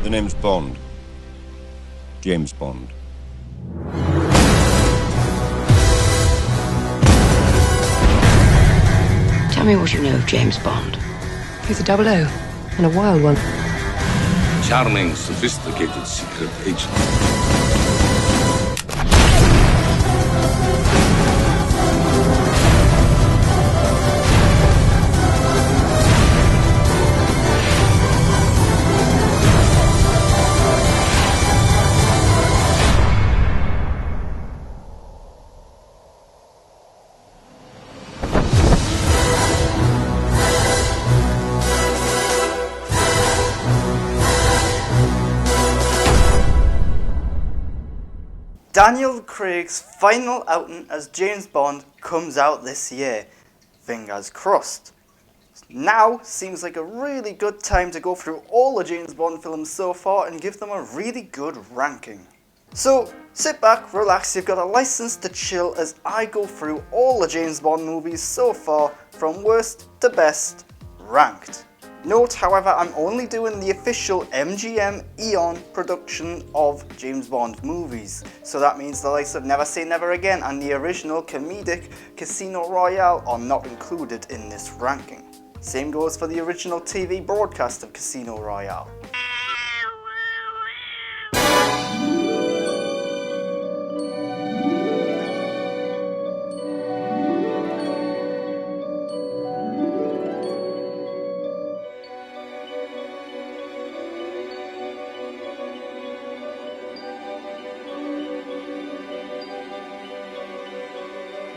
The name's Bond. James Bond. Tell me what you know of James Bond. He's a 00, and a wild one. Charming, sophisticated secret agent. Daniel Craig's final outing as James Bond comes out this year. Fingers crossed. Now seems like a really good time to go through all the James Bond films so far and give them a really good ranking. So sit back, relax, you've got a license to chill as I go through all the James Bond movies so far from worst to best ranked. Note, however, I'm only doing the official MGM Eon production of James Bond movies. So that means the likes of Never Say Never Again and the original comedic Casino Royale are not included in this ranking. Same goes for the original TV broadcast of Casino Royale.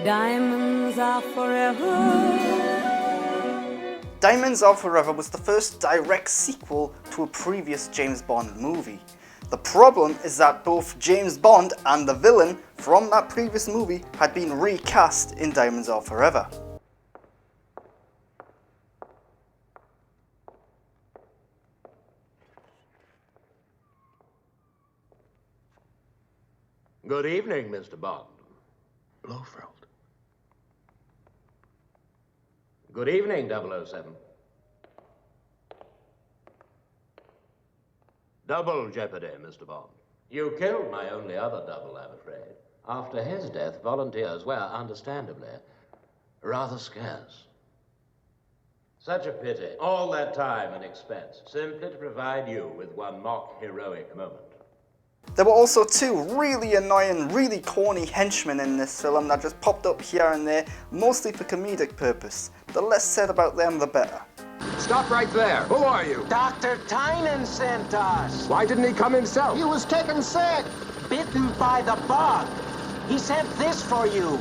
Diamonds are forever. Diamonds Are Forever was the first direct sequel to a previous James Bond movie. The problem is that both James Bond and the villain from that previous movie had been recast in Diamonds Are Forever. Good evening, Mr. Bond. Blofeld. Good evening, 007. Double jeopardy, Mr. Bond. You killed my only other double, I'm afraid. After his death, volunteers were, understandably, rather scarce. Such a pity. All that time and expense, simply to provide you with one mock heroic moment. There were also two really annoying, really corny henchmen in this film that just popped up here and there, mostly for comedic purpose. The less said about them, the better. Stop right there. Who are you? Dr. Tynan sent us. Why didn't he come himself? He was taken sick. Bitten by the bug. He sent this for you.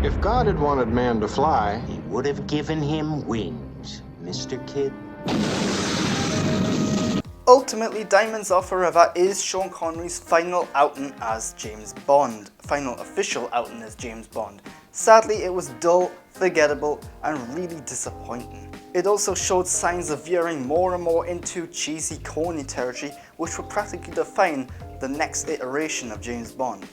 If God had wanted man to fly, He would have given him wings, Mr. Kidd. Ultimately, Diamonds Are Forever is Sean Connery's final outing as James Bond. Final official outing as James Bond. Sadly, it was dull, forgettable, and really disappointing. It also showed signs of veering more and more into cheesy, corny territory, which would practically define the next iteration of James Bond.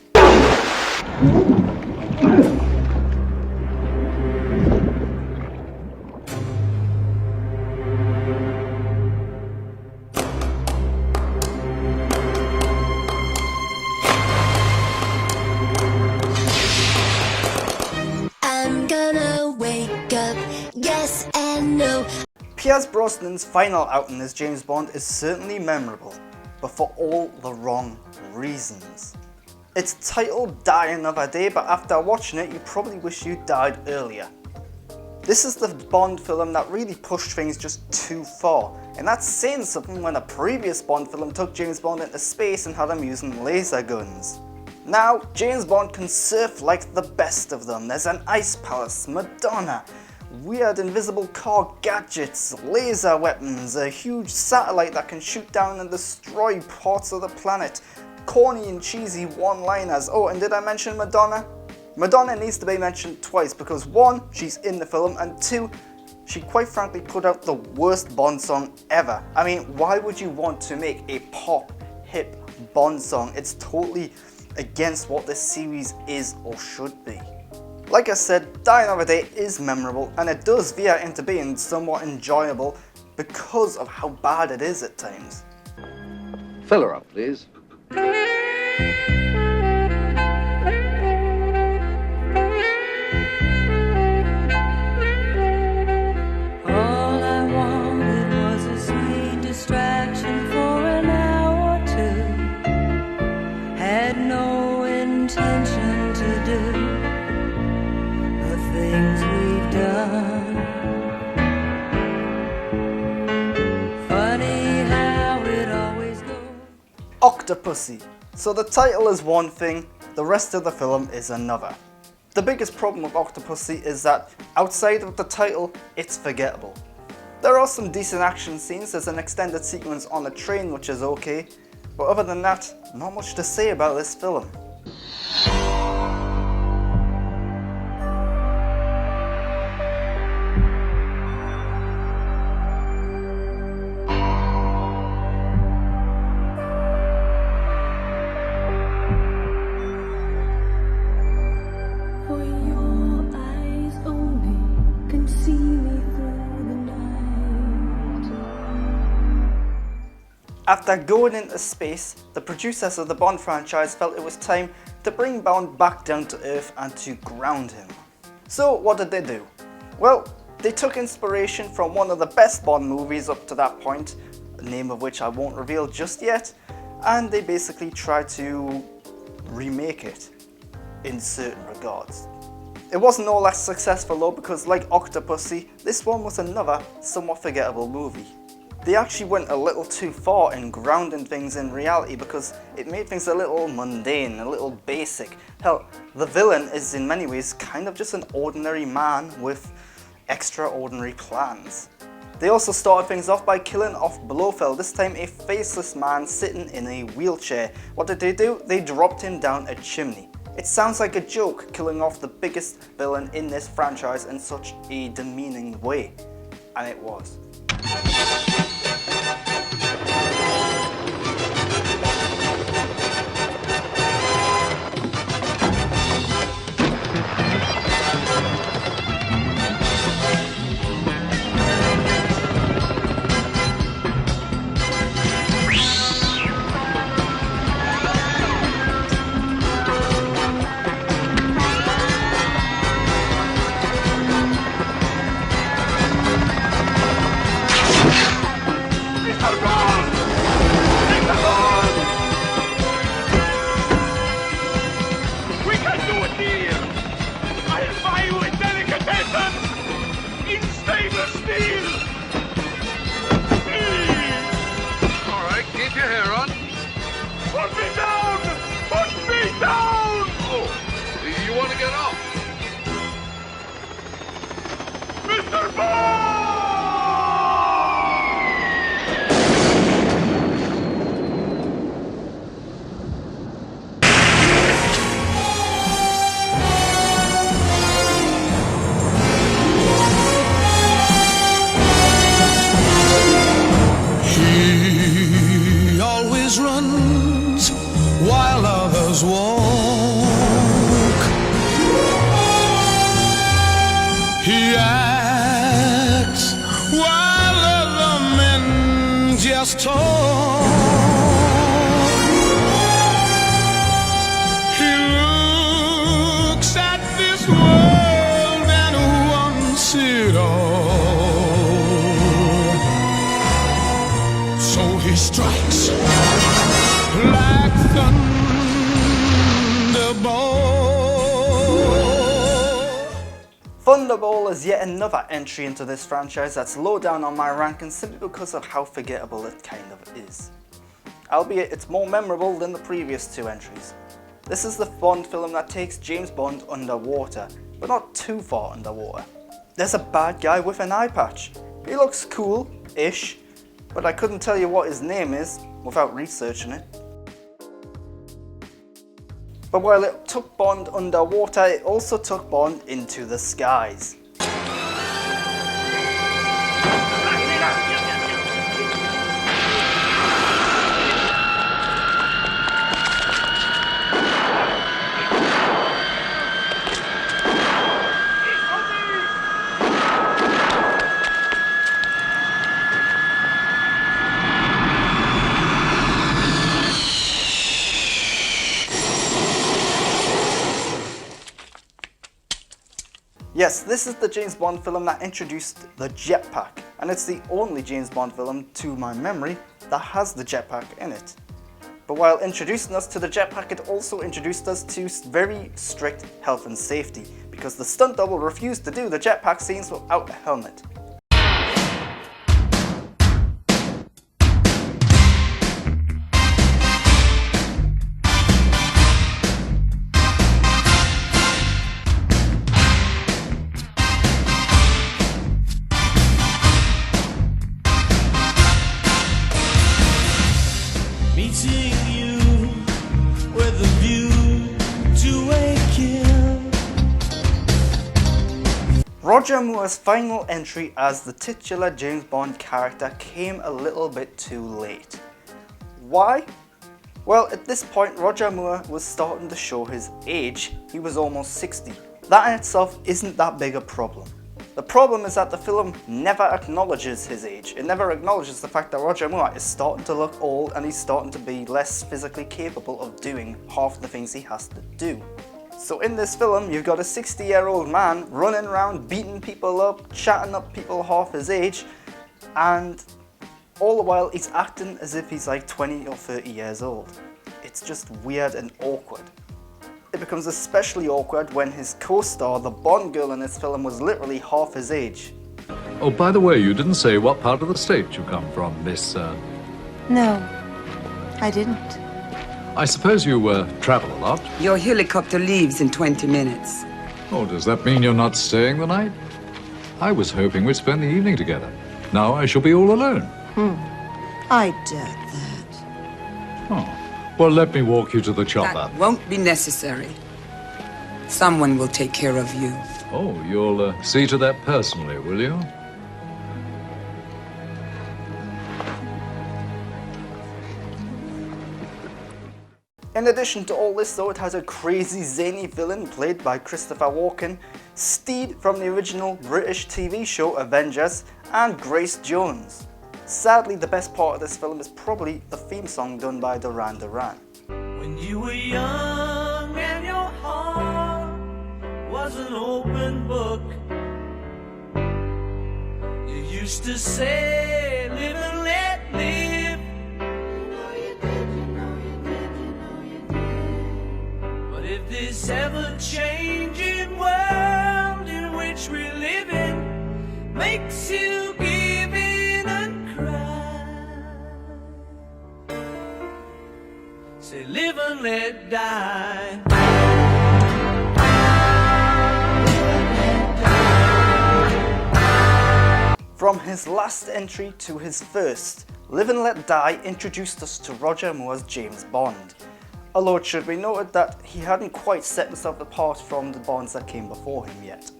Yes and no. Pierce Brosnan's final outing as James Bond is certainly memorable, but for all the wrong reasons. It's titled Die Another Day, but after watching it, you probably wish you died earlier. This is the Bond film that really pushed things just too far, and that's saying something when a previous Bond film took James Bond into space and had him using laser guns. Now, James Bond can surf like the best of them. There's an ice palace, Madonna, weird invisible car gadgets, laser weapons, a huge satellite that can shoot down and destroy parts of the planet, corny and cheesy one-liners. Oh, and did I mention Madonna? Madonna needs to be mentioned twice because one, she's in the film, and two, she quite frankly put out the worst Bond song ever. I mean, why would you want to make a pop, hip, Bond song. It's totally against what this series is or should be. Like I said, Die Another Day is memorable, and it does veer into being somewhat enjoyable because of how bad it is at times. Fill her up, please. All I wanted was a sweet distraction for an hour or two. Had no intention to do the things we've done. Funny how it always goes. Octopussy. So the title is one thing, the rest of the film is another. The biggest problem with Octopussy is that outside of the title, it's forgettable. There are some decent action scenes, there's an extended sequence on a train which is okay, but other than that, not much to say about this film. For your eyes only can see me through the night. After going into space, the producers of the Bond franchise felt it was time to bring Bond back down to Earth and to ground him. So what did they do? Well, they took inspiration from one of the best Bond movies up to that point, the name of which I won't reveal just yet, and they basically tried to remake it in certain regards. It wasn't all that successful though, because like Octopussy, this one was another somewhat forgettable movie. They actually went a little too far in grounding things in reality because it made things a little mundane, a little basic. Hell, the villain is in many ways kind of just an ordinary man with extraordinary plans. They also started things off by killing off Blofeld, this time a faceless man sitting in a wheelchair. What did they do? They dropped him down a chimney. It sounds like a joke, killing off the biggest villain in this franchise in such a demeaning way. And it was. He acts while other men just talk. He looks at this world and wants it all. So he strikes like thunderbolt. Thunderball is yet another entry into this franchise that's low down on my rankings simply because of how forgettable it kind of is. Albeit it's more memorable than the previous two entries. This is the Bond film that takes James Bond underwater, but not too far underwater. There's a bad guy with an eye patch. He looks cool-ish, but I couldn't tell you what his name is without researching it. But while it took Bond underwater, it also took Bond into the skies. Yes, this is the James Bond film that introduced the jetpack, and it's the only James Bond film, to my memory, that has the jetpack in it. But while introducing us to the jetpack, it also introduced us to very strict health and safety, because the stunt double refused to do the jetpack scenes without a helmet. Meeting you with a view to a kill. Roger Moore's final entry as the titular James Bond character came a little bit too late. Why? Well, at this point Roger Moore was starting to show his age. He was almost 60. That in itself isn't that big a problem. The problem is that the film never acknowledges his age. It never acknowledges the fact that Roger Moore is starting to look old and he's starting to be less physically capable of doing half the things he has to do. So in this film, you've got a 60-year-old man running around beating people up, chatting up people half his age, and all the while he's acting as if he's like 20 or 30 years old. It's just weird and awkward. It becomes especially awkward when his co-star, the Bond girl in this film, was literally half his age. Oh, by the way, you didn't say what part of the state you come from, Miss... No, I didn't. I suppose you travel a lot? Your helicopter leaves in 20 minutes. Oh, does that mean you're not staying the night? I was hoping we'd spend the evening together. Now I shall be all alone. I doubt that. Oh. Well, let me walk you to the chopper. That won't be necessary. Someone will take care of you. Oh, you'll see to that personally, will you? In addition to all this though, it has a crazy zany villain played by Christopher Walken, Steed from the original British TV show Avengers, and Grace Jones. Sadly, the best part of this film is probably the theme song done by Duran Duran. When you were young and your heart was an open book, you used to say, live and let live. You know you did, you know you did, you know you did. But if this ever-changing world in which we live in makes you give in and cry, say live and let die. From his last entry to his first, Live and Let Die introduced us to Roger Moore's James Bond. Although it should be noted that he hadn't quite set himself apart from the Bonds that came before him yet.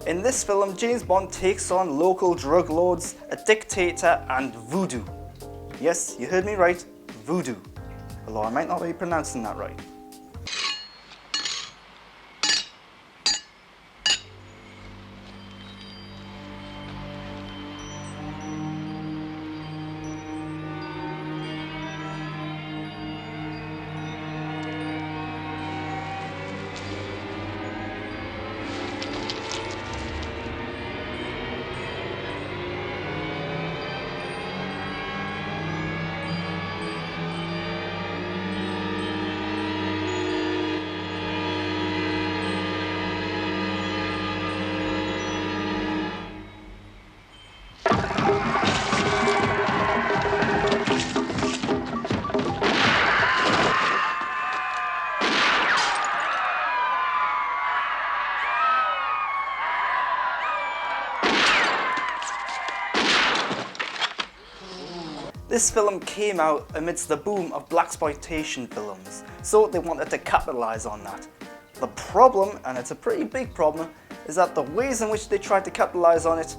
In this film, James Bond takes on local drug lords, a dictator, and voodoo. Yes, you heard me right, voodoo. Although I might not be pronouncing that right. This film came out amidst the boom of blaxploitation films, so they wanted to capitalize on that. The problem, and it's a pretty big problem, is that the ways in which they tried to capitalize on it,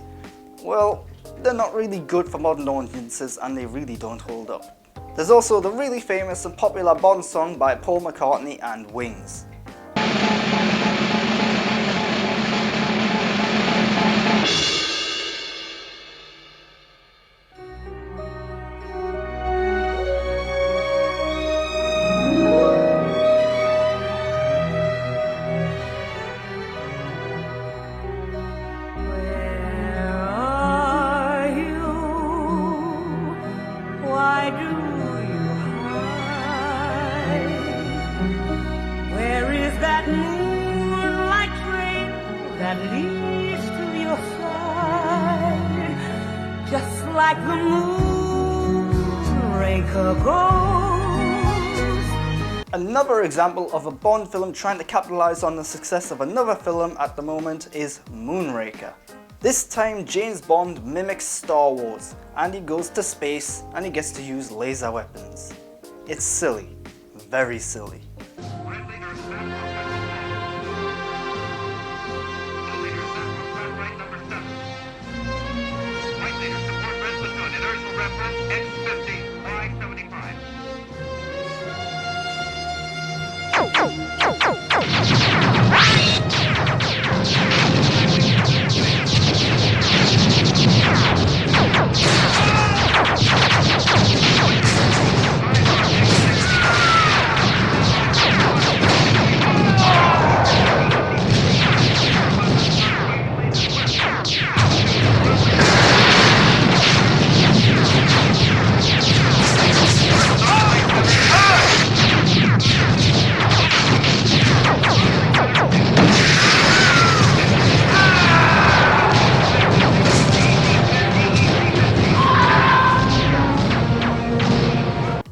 well, they're not really good for modern audiences and they really don't hold up. There's also the really famous and popular Bond song by Paul McCartney and Wings. like the moonraker goes. Another example of a Bond film trying to capitalize on the success of another film at the moment is Moonraker. This time James Bond mimics Star Wars and he goes to space and he gets to use laser weapons. It's silly, very silly.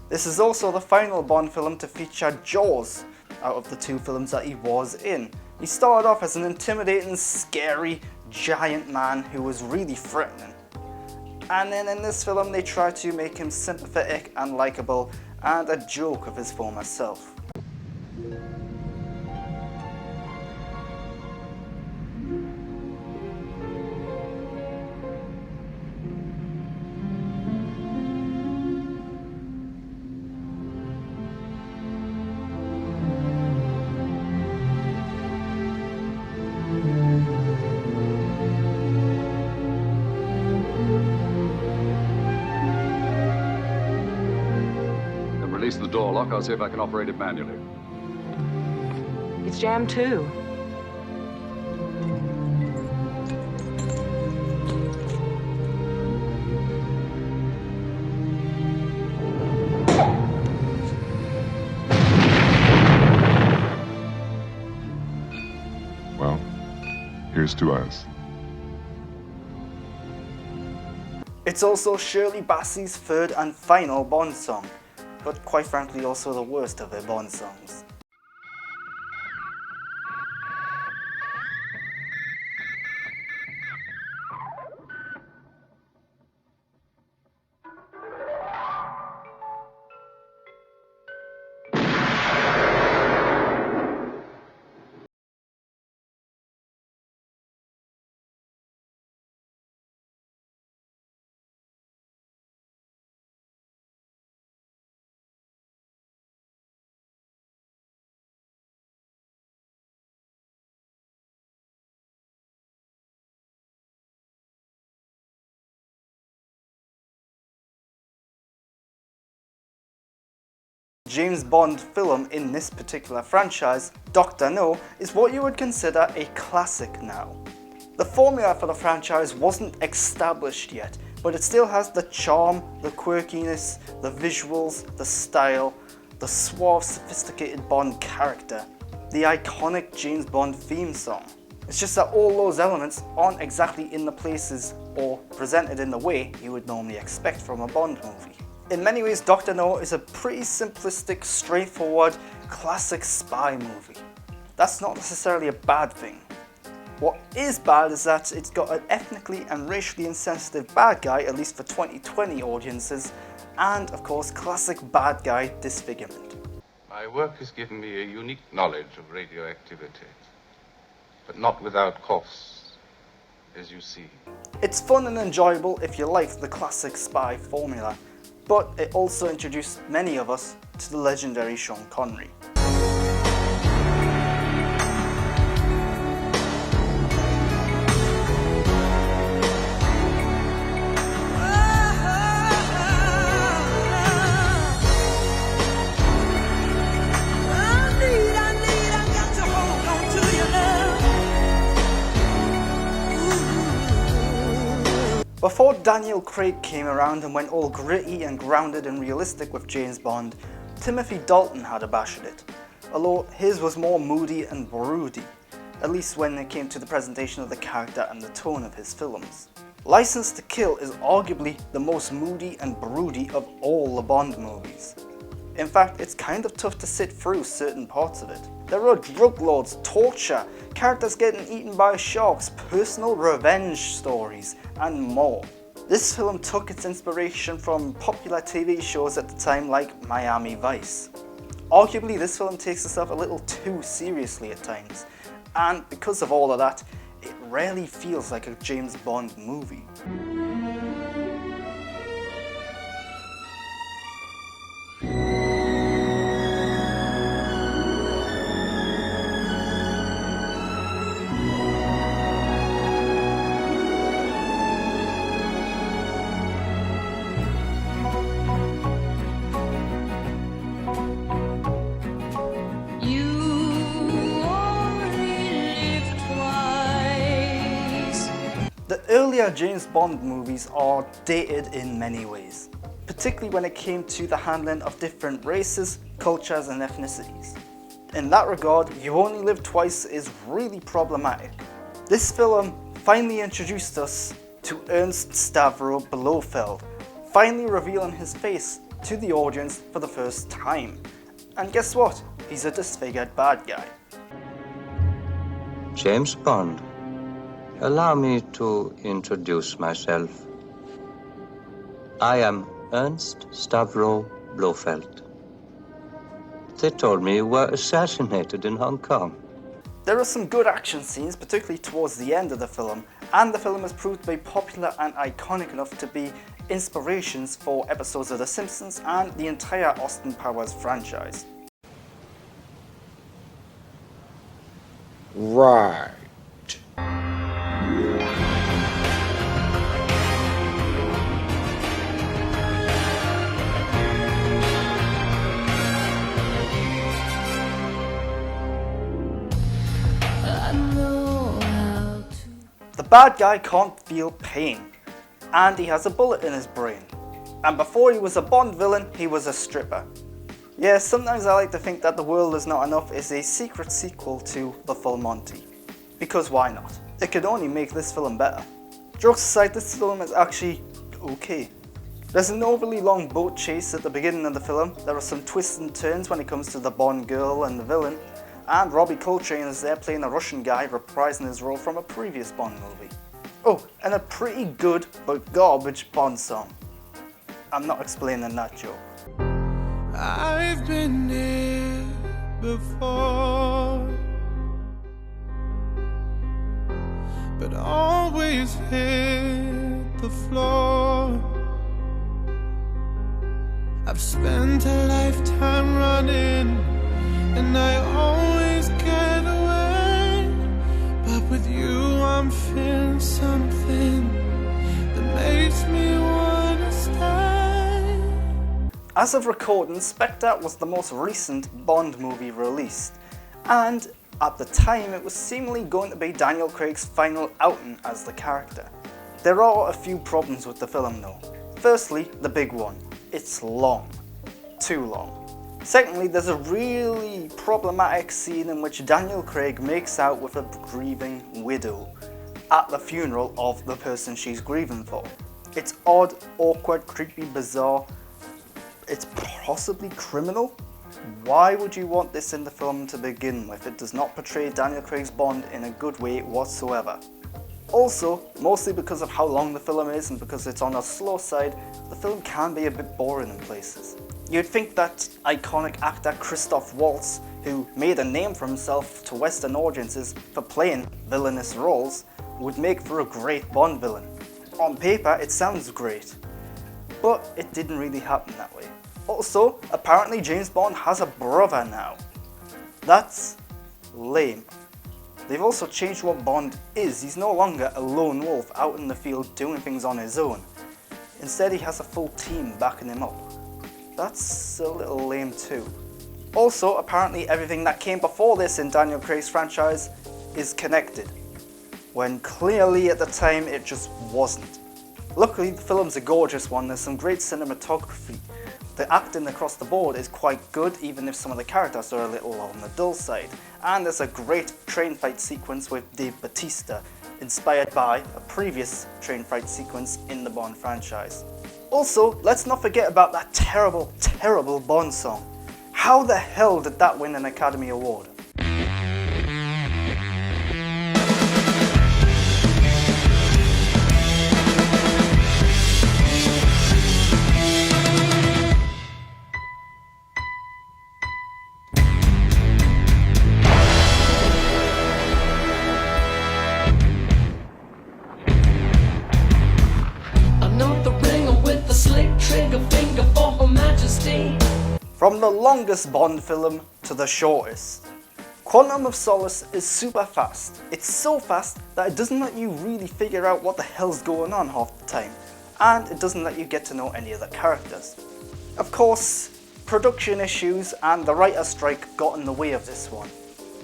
This is also the final Bond film to feature Jaws out of the two films that he was in. He started off as an intimidating, scary, giant man who was really threatening. And then in this film they tried to make him sympathetic and likeable and a joke of his former self. Release the door lock. I'll see if I can operate it manually. It's jammed too. Well, here's to us. It's also Shirley Bassey's third and final Bond song, but quite frankly also the worst of her Bond songs. James Bond film in this particular franchise, Dr. No, is what you would consider a classic now. The formula for the franchise wasn't established yet, but it still has the charm, the quirkiness, the visuals, the style, the suave, sophisticated Bond character, the iconic James Bond theme song. It's just that all those elements aren't exactly in the places or presented in the way you would normally expect from a Bond movie. In many ways, Dr. No is a pretty simplistic, straightforward, classic spy movie. That's not necessarily a bad thing. What is bad is that it's got an ethnically and racially insensitive bad guy, at least for 2020 audiences, and of course classic bad guy disfigurement. My work has given me a unique knowledge of radioactivity, but not without costs, as you see. It's fun and enjoyable if you like the classic spy formula, but it also introduced many of us to the legendary Sean Connery. Before Daniel Craig came around and went all gritty and grounded and realistic with James Bond, Timothy Dalton had a bash at it, although his was more moody and broody, at least when it came to the presentation of the character and the tone of his films. License to Kill is arguably the most moody and broody of all the Bond movies. In fact, it's kind of tough to sit through certain parts of it. There are drug lords, torture, characters getting eaten by sharks, personal revenge stories, and more. This film took its inspiration from popular TV shows at the time like Miami Vice. Arguably, this film takes itself a little too seriously at times, and because of all of that, it rarely feels like a James Bond movie. The earlier James Bond movies are dated in many ways, particularly when it came to the handling of different races, cultures and ethnicities. In that regard, You Only Live Twice is really problematic. This film finally introduced us to Ernst Stavro Blofeld, finally revealing his face to the audience for the first time. And guess what? He's a disfigured bad guy. James Bond. Allow me to introduce myself. I am Ernst Stavro Blofeld. They told me you were assassinated in Hong Kong. There are some good action scenes, particularly towards the end of the film, and the film has proved to be popular and iconic enough to be inspirations for episodes of The Simpsons and the entire Austin Powers franchise. Right. The bad guy can't feel pain, and he has a bullet in his brain. And before he was a Bond villain, he was a stripper. Yeah, sometimes I like to think that The World Is Not Enough is a secret sequel to The Full Monty. Because why not? It could only make this film better. Jokes aside, this film is actually okay. There's an overly long boat chase at the beginning of the film, there are some twists and turns when it comes to the Bond girl and the villain, and Robbie Coltrane is there playing a Russian guy reprising his role from a previous Bond movie. Oh, and a pretty good but garbage Bond song. I'm not explaining that joke. I've been here before, but always hit the floor. I've spent a lifetime running, and I always get away. But with you I'm feeling something that makes me wanna stay. As of recording, Spectre was the most recent Bond movie released, and at the time it was seemingly going to be Daniel Craig's final outing as the character. There are a few problems with the film though. Firstly, the big one. It's long. Too long. Secondly, there's a really problematic scene in which Daniel Craig makes out with a grieving widow at the funeral of the person she's grieving for. It's odd, awkward, creepy, bizarre. It's possibly criminal. Why would you want this in the film to begin with? It does not portray Daniel Craig's Bond in a good way whatsoever. Also, mostly because of how long the film is and because it's on a slow side, the film can be a bit boring in places. You'd think that iconic actor Christoph Waltz, who made a name for himself to Western audiences for playing villainous roles, would make for a great Bond villain. On paper, it sounds great, but it didn't really happen that way. Also, apparently James Bond has a brother now. That's lame. They've also changed what Bond is. He's no longer a lone wolf out in the field doing things on his own. Instead, he has a full team backing him up. That's a little lame too. Also, apparently everything that came before this in Daniel Craig's franchise is connected, when clearly at the time it just wasn't. Luckily, the film's a gorgeous one. There's some great cinematography. The acting across the board is quite good, even if some of the characters are a little on the dull side. And there's a great train fight sequence with Dave Bautista, inspired by a previous train fight sequence in the Bond franchise. Also, let's not forget about that terrible, terrible Bond song. How the hell did that win an Academy Award? From the longest Bond film to the shortest. Quantum of Solace is super fast. It's so fast that it doesn't let you really figure out what the hell's going on half the time, and it doesn't let you get to know any of the characters. Of course, production issues and the writer's strike got in the way of this one.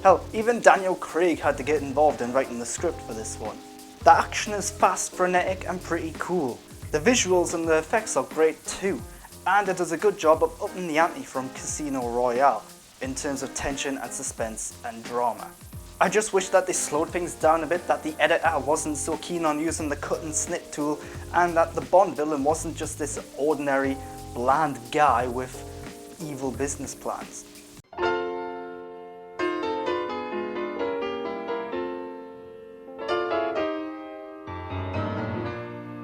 Hell, even Daniel Craig had to get involved in writing the script for this one. The action is fast, frenetic and pretty cool. The visuals and the effects are great too, and it does a good job of upping the ante from Casino Royale in terms of tension and suspense and drama. I just wish that they slowed things down a bit, that the editor wasn't so keen on using the cut and snip tool, and that the Bond villain wasn't just this ordinary, bland guy with evil business plans.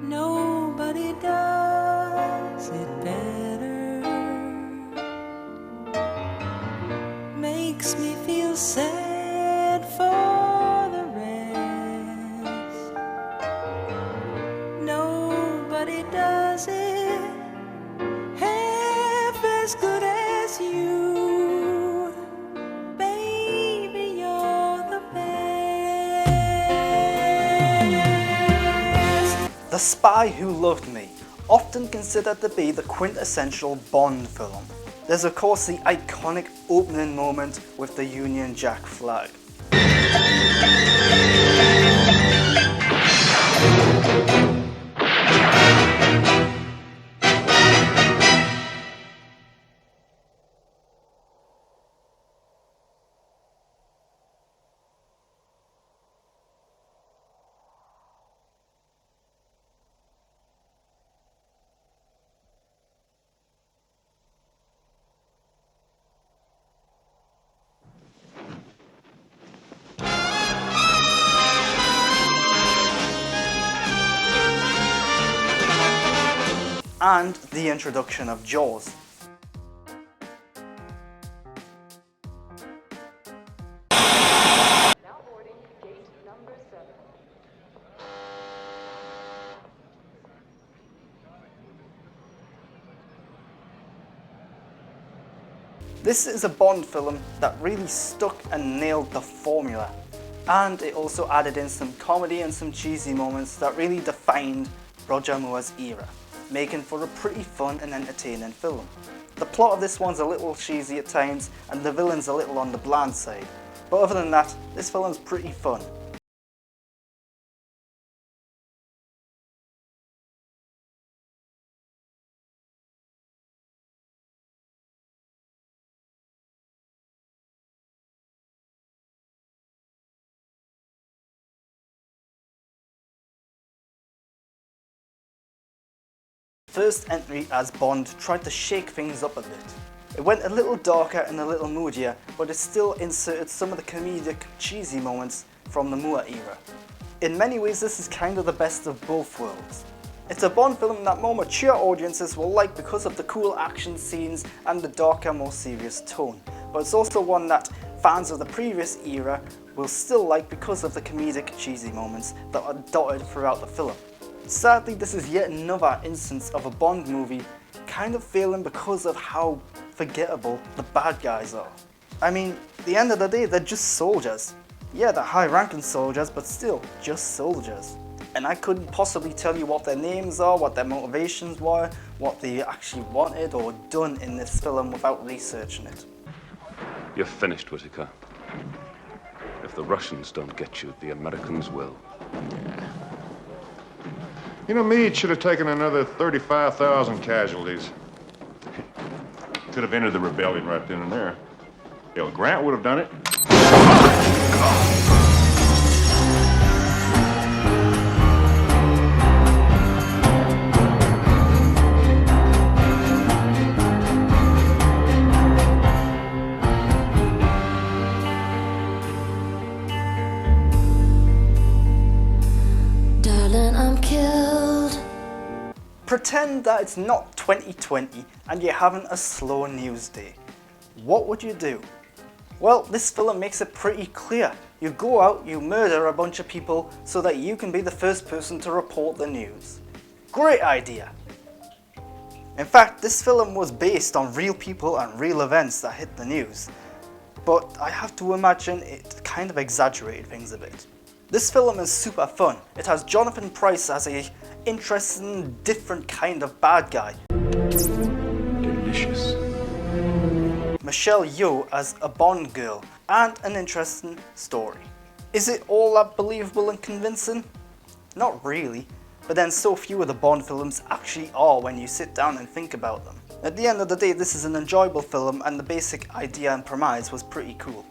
Nobody does it better. Makes me feel sad for the rest. Nobody does it half as good as you. Baby, you're the best. The Spy Who Loved Me, often considered to be the quintessential Bond film. There's of course the iconic opening moment with the Union Jack flag. And the introduction of Jaws. This is a Bond film that really stuck and nailed the formula. And it also added in some comedy and some cheesy moments that really defined Roger Moore's era, making for a pretty fun and entertaining film. The plot of this one's a little cheesy at times, and the villain's a little on the bland side. But other than that, this film's pretty fun. First entry as Bond tried to shake things up a bit. It went a little darker and a little moodier, but it still inserted some of the comedic, cheesy moments from the Moore era. In many ways, this is kind of the best of both worlds. It's a Bond film that more mature audiences will like because of the cool action scenes and the darker, more serious tone, but it's also one that fans of the previous era will still like because of the comedic, cheesy moments that are dotted throughout the film. Sadly, this is yet another instance of a Bond movie kind of failing because of how forgettable the bad guys are. I mean, at the end of the day, they're just soldiers. Yeah, they're high-ranking soldiers, but still, just soldiers. And I couldn't possibly tell you what their names are, what their motivations were, what they actually wanted or done in this film without researching it. You're finished, Whitaker. If the Russians don't get you, the Americans will. You know, Meade should have taken another 35,000 casualties. Could have ended the rebellion right then and there. Hell, Grant would have done it. Pretend that it's not 2020 and you're having a slow news day. What would you do? Well, this film makes it pretty clear. You go out, you murder a bunch of people so that you can be the first person to report the news. Great idea! In fact, this film was based on real people and real events that hit the news. But I have to imagine it kind of exaggerated things a bit. This film is super fun. It has Jonathan Pryce as a interesting, different kind of bad guy. Delicious. Michelle Yeoh as a Bond girl, and an interesting story. Is it all that believable and convincing? Not really, but then so few of the Bond films actually are when you sit down and think about them. At the end of the day, this is an enjoyable film and the basic idea and premise was pretty cool.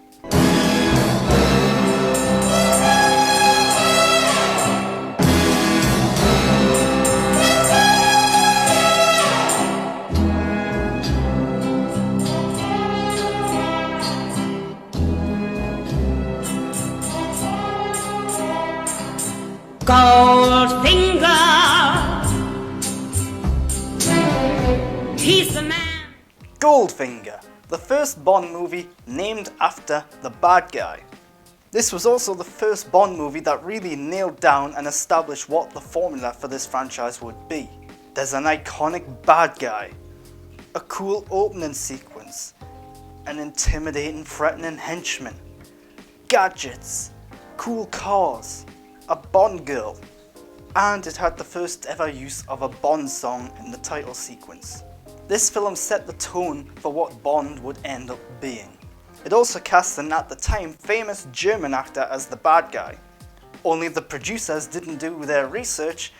Goldfinger, he's the man. Goldfinger, the first Bond movie named after the bad guy. This was also the first Bond movie that really nailed down and established what the formula for this franchise would be. There's an iconic bad guy, a cool opening sequence, an intimidating, threatening henchman, gadgets, cool cars, a Bond girl, and it had the first ever use of a Bond song in the title sequence. This film set the tone for what Bond would end up being. It also cast an at the time famous German actor as the bad guy. Only the producers didn't do their research,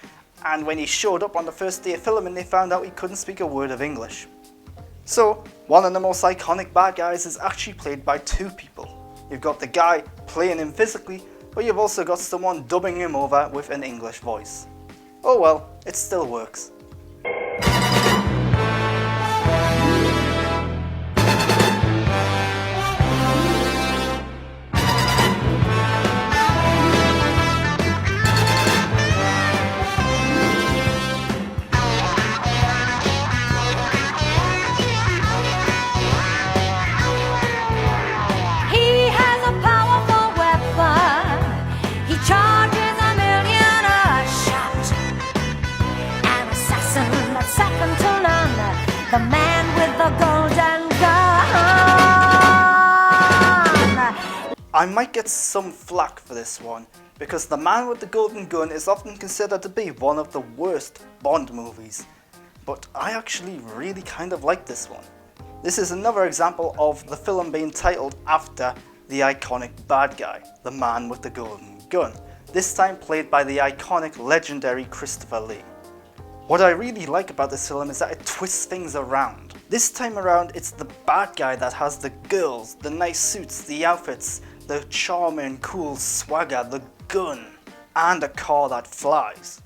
and when he showed up on the first day of filming they found out he couldn't speak a word of English. So, one of the most iconic bad guys is actually played by two people. You've got the guy playing him physically, but you've also got someone dubbing him over with an English voice. Oh well, it still works. The man with the golden gun. I might get some flack for this one, because The Man with the Golden Gun is often considered to be one of the worst Bond movies. But I actually really kind of like this one. This is another example of the film being titled after the iconic bad guy, The Man with the Golden Gun, this time played by the iconic, legendary Christopher Lee. What I really like about this film is that it twists things around. This time around, it's the bad guy that has the girls, the nice suits, the outfits, the charming, cool swagger, the gun, and a car that flies.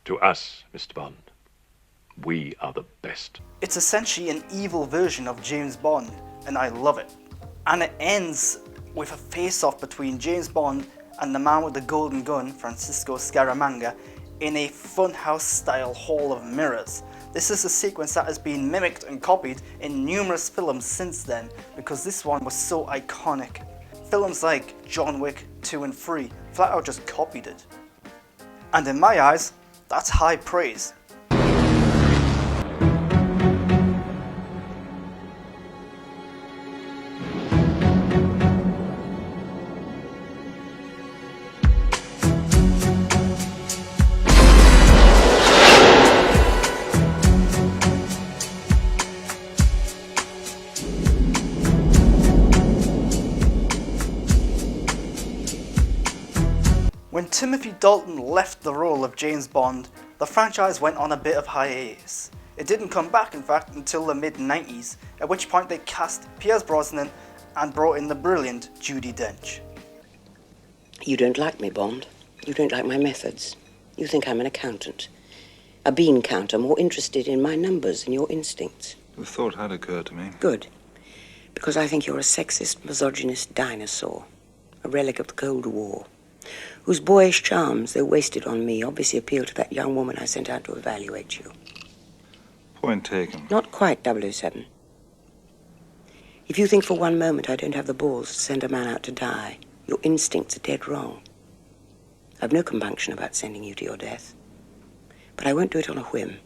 To us, Mr. Bond, we are the best. It's essentially an evil version of James Bond, and I love it. And it ends with a face-off between James Bond and the Man with the Golden Gun, Francisco Scaramanga, in a funhouse-style hall of mirrors. This is a sequence that has been mimicked and copied in numerous films since then, because this one was so iconic. Films like John Wick 2 and 3 flat out just copied it. And in my eyes, that's high praise. When Timothy Dalton left the role of James Bond, the franchise went on a bit of hiatus. It didn't come back, in fact, until the mid-90s, at which point they cast Pierce Brosnan and brought in the brilliant Judi Dench. You don't like me, Bond. You don't like my methods. You think I'm an accountant. A bean counter, more interested in my numbers than your instincts. The thought had occurred to me. Good. Because I think you're a sexist, misogynist dinosaur. A relic of the Cold War. whose boyish charms, though wasted on me, obviously appeal to that young woman I sent out to evaluate you. Point taken. Not quite, 007. If you think for one moment I don't have the balls to send a man out to die, your instincts are dead wrong. I've no compunction about sending you to your death. But I won't do it on a whim,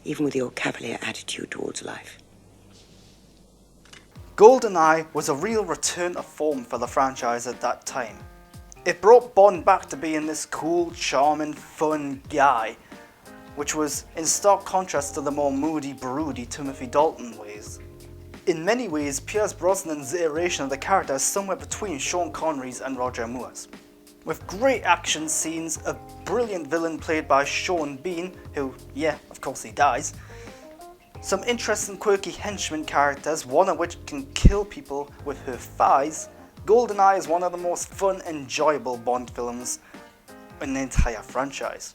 even with your cavalier attitude towards life. GoldenEye was a real return to form for the franchise at that time. It brought Bond back to being this cool, charming, fun guy, which was in stark contrast to the more moody, broody Timothy Dalton ways. In many ways, Pierce Brosnan's iteration of the character is somewhere between Sean Connery's and Roger Moore's. With great action scenes, a brilliant villain played by Sean Bean, who, yeah, of course he dies, some interesting quirky henchman characters, one of which can kill people with her thighs, GoldenEye is one of the most fun, enjoyable Bond films in the entire franchise.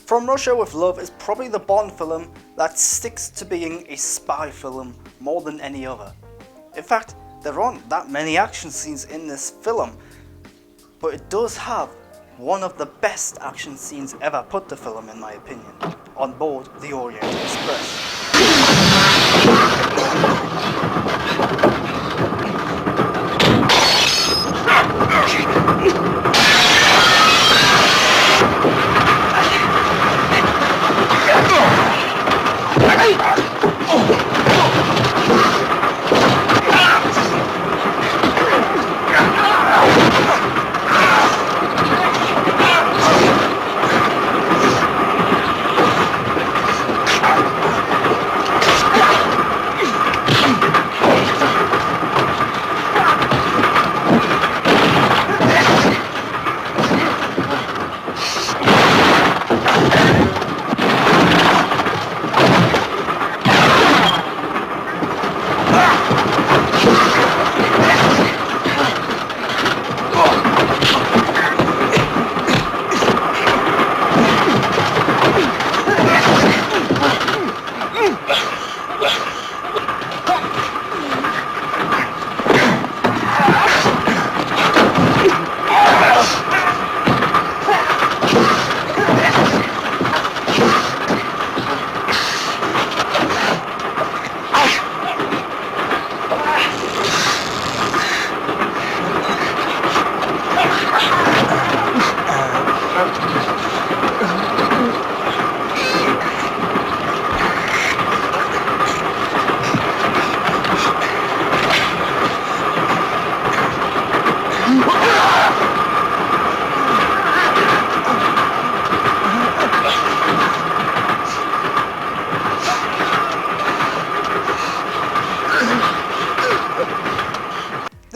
From Russia with Love is probably the Bond film that sticks to being a spy film more than any other. In fact, there aren't that many action scenes in this film, but it does have one of the best action scenes ever put to film in my opinion, on board the Orient Express.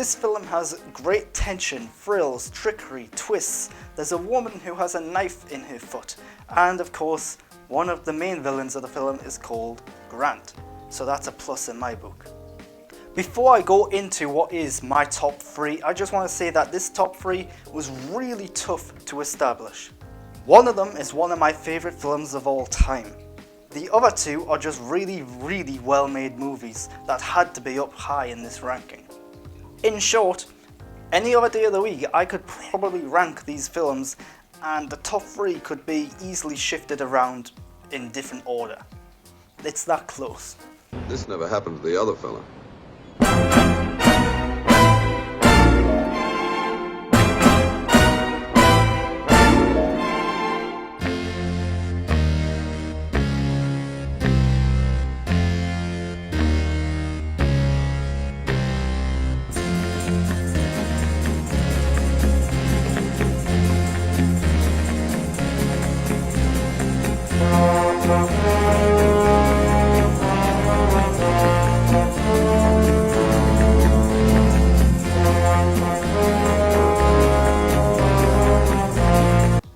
This film has great tension, thrills, trickery, twists. There's a woman who has a knife in her foot. And of course, one of the main villains of the film is called Grant. So that's a plus in my book. Before I go into what is my top 3, I just want to say that this top 3 was really tough to establish. One of them is one of my favourite films of all time. The other 2 are just really, really well made movies that had to be up high in this ranking. In short, any other day of the week I could probably rank these films and the top 3 could be easily shifted around in different order. It's that close. This never happened to the other fella.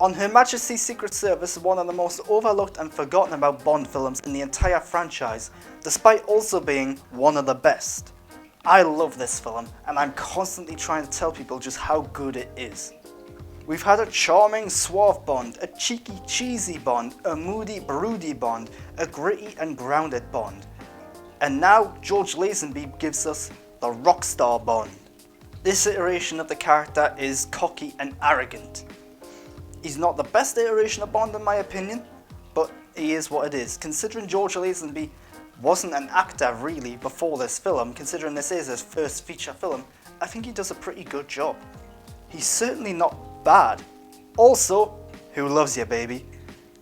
On Her Majesty's Secret Service, one of the most overlooked and forgotten about Bond films in the entire franchise, despite also being one of the best. I love this film, and I'm constantly trying to tell people just how good it is. We've had a charming, suave Bond, a cheeky, cheesy Bond, a moody, broody Bond, a gritty and grounded Bond. And now George Lazenby gives us the rockstar Bond. This iteration of the character is cocky and arrogant. He's not the best iteration of Bond in my opinion, but he is what it is. Considering George Lazenby wasn't an actor really before this film, considering this is his first feature film, I think he does a pretty good job. He's certainly not bad. Also, who loves you, baby?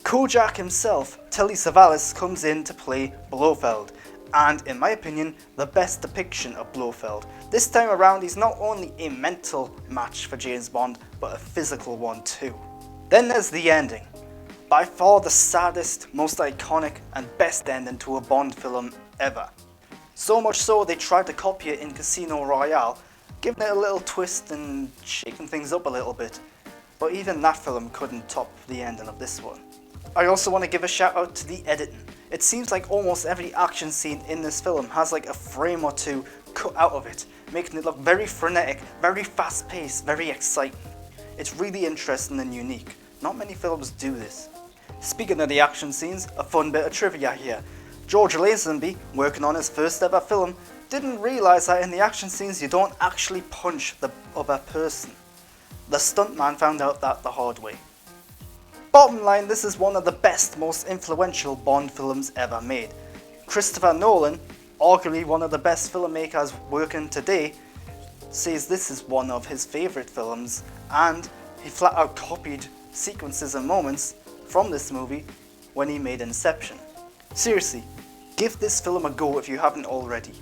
Kojak himself, Telly Savalas, comes in to play Blofeld, and in my opinion, the best depiction of Blofeld. This time around, he's not only a mental match for James Bond, but a physical one too. Then there's the ending. By far the saddest, most iconic, and best ending to a Bond film ever. So much so they tried to copy it in Casino Royale, giving it a little twist and shaking things up a little bit. But even that film couldn't top the ending of this one. I also want to give a shout out to the editing. It seems like almost every action scene in this film has like a frame or two cut out of it, making it look very frenetic, very fast paced, very exciting. It's really interesting and unique. Not many films do this. Speaking of the action scenes, a fun bit of trivia here. George Lazenby, working on his first ever film, didn't realise that in the action scenes you don't actually punch the other person. The stuntman found out that the hard way. Bottom line, this is one of the best, most influential Bond films ever made. Christopher Nolan, arguably one of the best filmmakers working today, says this is one of his favourite films, and he flat out copied sequences and moments from this movie when he made Inception. Seriously, give this film a go if you haven't already.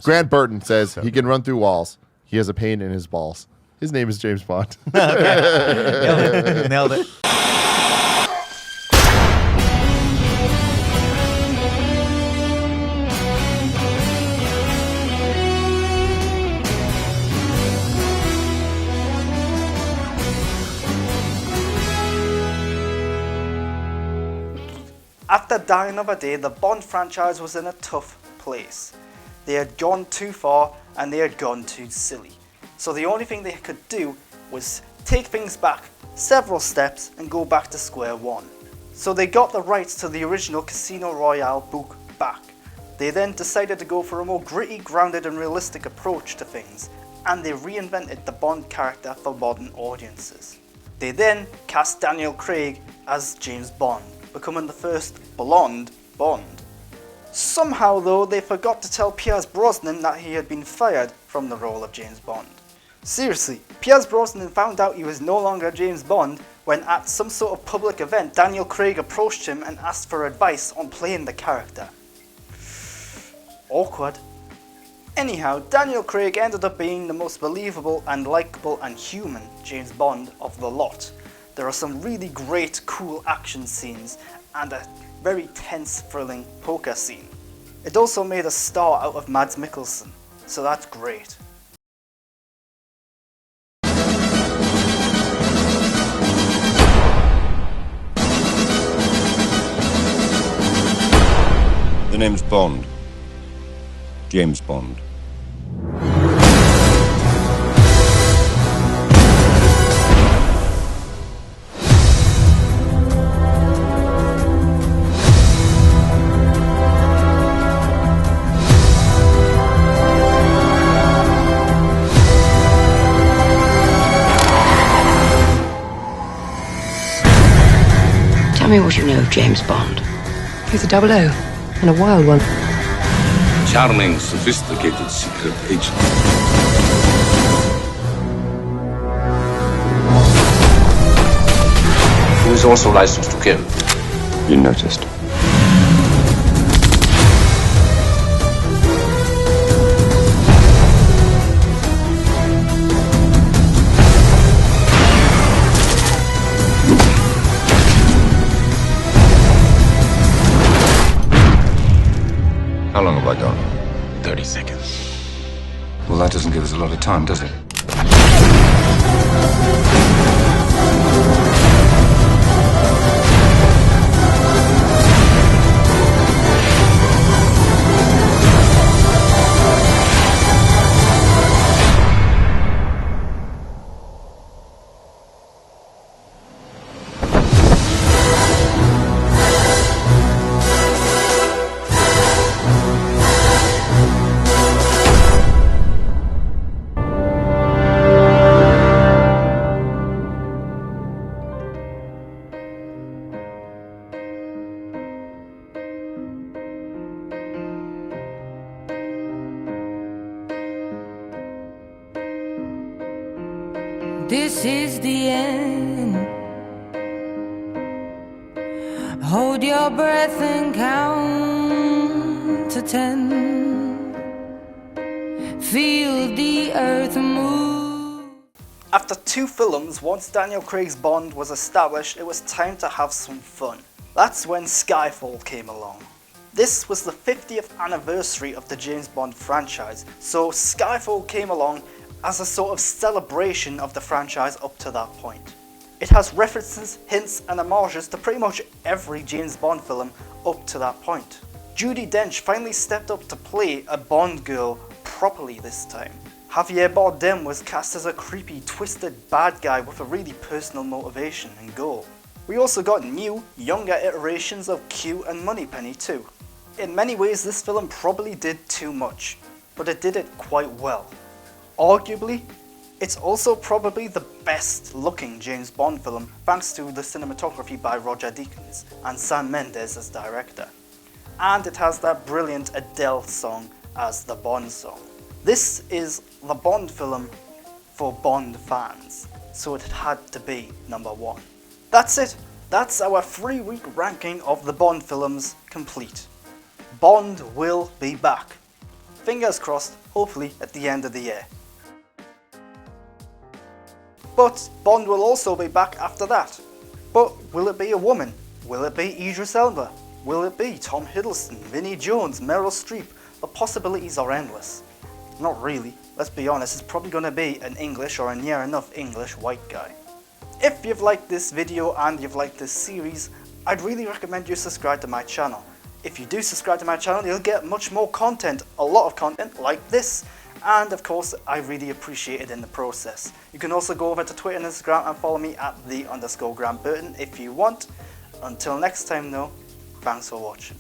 Grant Burton says he can run through walls. He has a pain in his balls. His name is James Bond. Okay. Nailed it. After Die Another Day, the Bond franchise was in a tough place. They had gone too far and they had gone too silly. So the only thing they could do was take things back several steps and go back to square one. So they got the rights to the original Casino Royale book back. They then decided to go for a more gritty, grounded and realistic approach to things, and they reinvented the Bond character for modern audiences. They then cast Daniel Craig as James Bond, becoming the first blonde Bond. Somehow though, they forgot to tell Pierce Brosnan that he had been fired from the role of James Bond. Seriously, Pierce Brosnan found out he was no longer James Bond when at some sort of public event Daniel Craig approached him and asked for advice on playing the character. Awkward. Anyhow, Daniel Craig ended up being the most believable and likeable and human James Bond of the lot. There are some really great, cool action scenes and a very tense, thrilling poker scene. It also made a star out of Mads Mikkelsen, so that's great. The name's Bond. James Bond. Tell me what you know of James Bond. He's a 00, and a wild one. Charming, sophisticated secret agent. Who is also licensed to kill. You noticed. I don't? 30 seconds. Well, that doesn't give us a lot of time, does it? This is the end. Hold your breath and count to 10. Feel the earth move. After 2 films, once Daniel Craig's Bond was established, it was time to have some fun. That's when Skyfall came along. This was the 50th anniversary of the James Bond franchise, so Skyfall came along as a sort of celebration of the franchise up to that point. It has references, hints and homages to pretty much every James Bond film up to that point. Judi Dench finally stepped up to play a Bond girl properly this time. Javier Bardem was cast as a creepy, twisted bad guy with a really personal motivation and goal. We also got new, younger iterations of Q and Moneypenny too. In many ways this film probably did too much, but it did it quite well. Arguably, it's also probably the best looking James Bond film thanks to the cinematography by Roger Deakins and Sam Mendes as director. And it has that brilliant Adele song as the Bond song. This is the Bond film for Bond fans, so it had to be #1. That's it. That's our 3-week ranking of the Bond films complete. Bond will be back. Fingers crossed, hopefully at the end of the year. But Bond will also be back after that. But will it be a woman? Will it be Idris Elba? Will it be Tom Hiddleston, Vinnie Jones, Meryl Streep? The possibilities are endless. Not really, let's be honest, it's probably going to be an English or a near enough English white guy. If you've liked this video and you've liked this series, I'd really recommend you subscribe to my channel. If you do subscribe to my channel, you'll get much more content, a lot of content like this. And of course, I really appreciate it in the process. You can also go over to Twitter and Instagram and follow me at @the_Grant Burton if you want. Until next time though, thanks for watching.